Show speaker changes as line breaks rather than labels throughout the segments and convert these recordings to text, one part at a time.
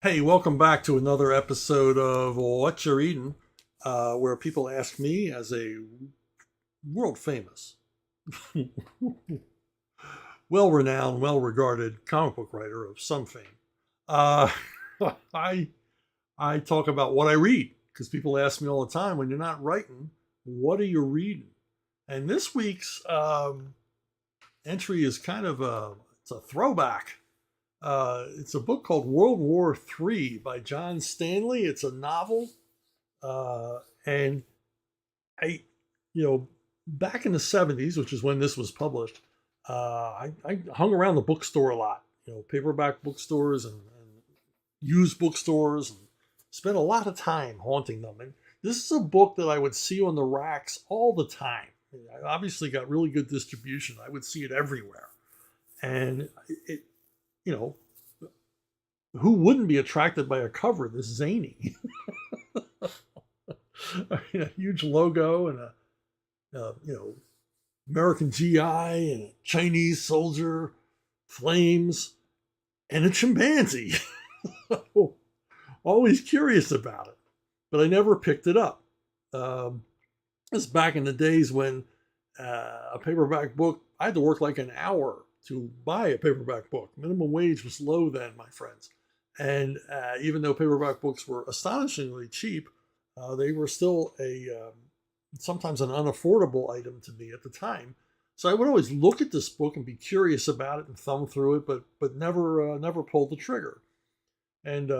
Hey, welcome back to another episode of Whatcha Readin, where people ask me, as a world famous, well renowned, well regarded comic book writer of some fame, uh, I, I talk about what I read because people ask me all the time, when you're not writing, what are you reading? And this week's entry is it's a throwback. It's a book called World War III by John Stanley. It's a novel. And I, you know, back in the 70s, which is when this was published, I hung around the bookstore a lot, paperback bookstores and used bookstores, and spent a lot of time haunting them. And this is a book that I would see on the racks all the time. I obviously got really good distribution. I would see it everywhere. And you know, who wouldn't be attracted by a cover this zany? A huge logo and American GI and a Chinese soldier, flames, and a chimpanzee. Always curious about it, but I never picked it up. This back in the days when a paperback book, I had to work like an hour to buy a paperback book. Minimum wage was low then, my friends. And even though paperback books were astonishingly cheap, they were still sometimes an unaffordable item to me at the time. So I would always look at this book and be curious about it and thumb through it, but never pulled the trigger. And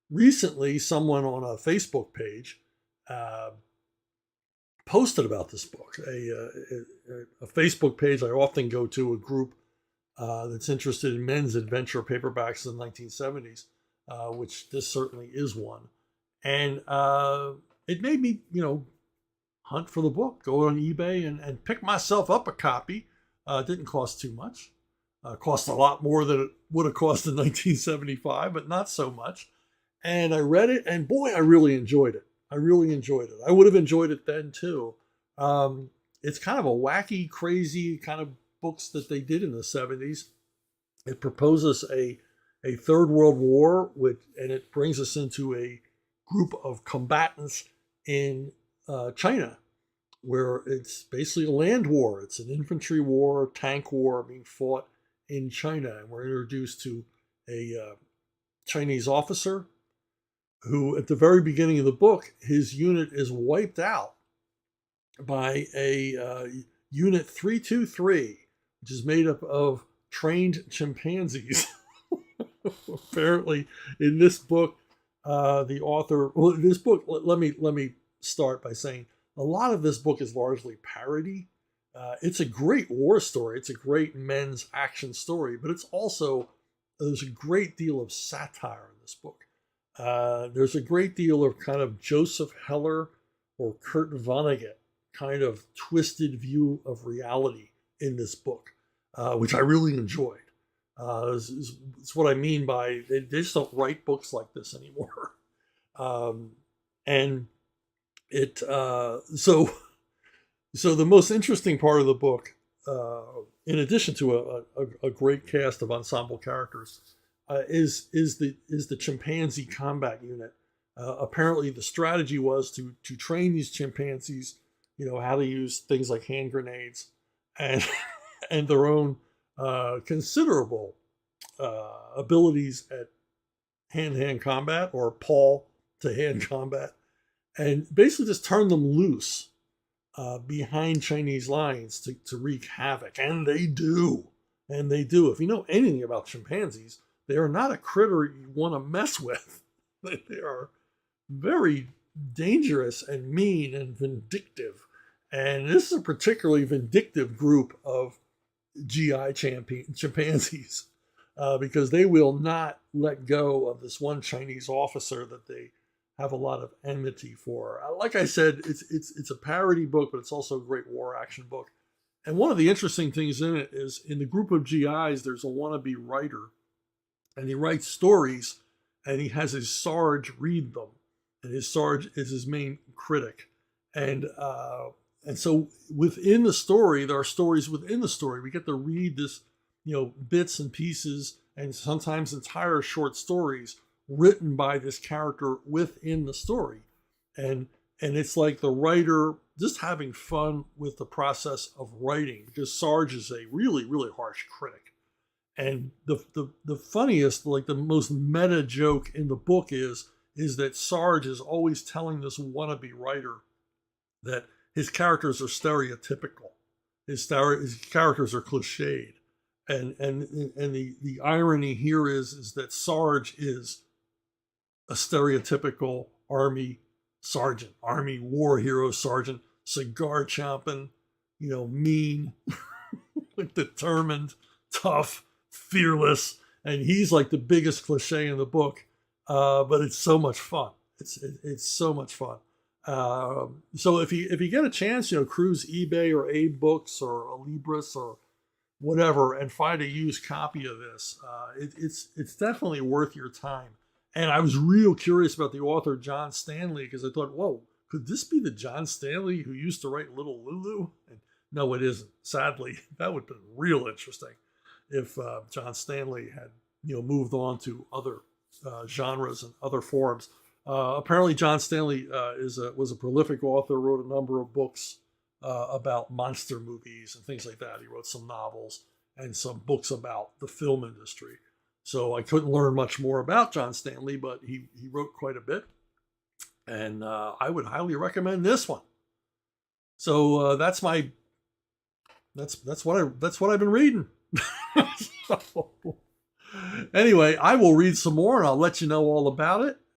recently, someone on a Facebook page posted about this book. A Facebook page I often go to, a group that's interested in men's adventure paperbacks in the 1970s, which this certainly is one. And it made me, hunt for the book, go on eBay and pick myself up a copy. It didn't cost too much. Cost a lot more than it would have cost in 1975, but not so much. And I read it, and boy, I really enjoyed it. I really enjoyed it. I would have enjoyed it then too. It's kind of a wacky, crazy kind of books that they did in the 70s. It proposes a third world war, and it brings us into a group of combatants in China, where it's basically a land war. It's an infantry war, tank war being fought in China. And we're introduced to a Chinese officer who, at the very beginning of the book, his unit is wiped out by a Unit 323, which is made up of trained chimpanzees. Apparently, in this book, the author, this book, let me start by saying a lot of this book is largely parody. It's a great war story. It's a great men's action story, but there's a great deal of satire in this book. There's a great deal of kind of Joseph Heller or Kurt Vonnegut kind of twisted view of reality in this book, which I really enjoyed. It's what I mean by they just don't write books like this anymore. And it so the most interesting part of the book, in addition to a great cast of ensemble characters, is the chimpanzee combat unit. Apparently, the strategy was to train these chimpanzees, how to use things like hand grenades and and their own considerable abilities at hand-to-hand combat or paw-to-hand combat, and basically just turn them loose behind Chinese lines to wreak havoc. And they do. And they do. If you know anything about chimpanzees, they are not a critter you want to mess with. They are very dangerous and mean and vindictive. And this is a particularly vindictive group of GI chimpanzees, because they will not let go of this one Chinese officer that they have a lot of enmity for. Like I said, it's a parody book, but it's also a great war action book. And one of the interesting things in it is, in the group of GIs, there's a wannabe writer, and he writes stories, and he has his Sarge read them, and his Sarge is his main critic. And so within the story, there are stories within the story. We get to read this, bits and pieces, and sometimes entire short stories written by this character within the story. And it's like the writer just having fun with the process of writing, because Sarge is a really, really harsh critic. And the funniest, like the most meta joke in the book is that Sarge is always telling this wannabe writer that his characters are stereotypical. His characters are cliched. And the irony here is that Sarge is a stereotypical Army sergeant, Army war hero sergeant, cigar chomping, mean, determined, tough, fearless, and he's like the biggest cliche in the book. But it's so much fun. It's so much fun. So if you get a chance, cruise eBay or Abe Books or Alibris or whatever, and find a used copy of this. It's definitely worth your time. And I was real curious about the author John Stanley, because I thought, whoa, could this be the John Stanley who used to write Little Lulu? And no, it isn't. Sadly, that would have been real interesting if John Stanley had moved on to other genres and other forms. Apparently, John Stanley was a prolific author, wrote a number of books about monster movies and things like that. He wrote some novels and some books about the film industry. So I couldn't learn much more about John Stanley, but he wrote quite a bit. And I would highly recommend this one. So that's what I've been reading. So, anyway, I will read some more and I'll let you know all about it.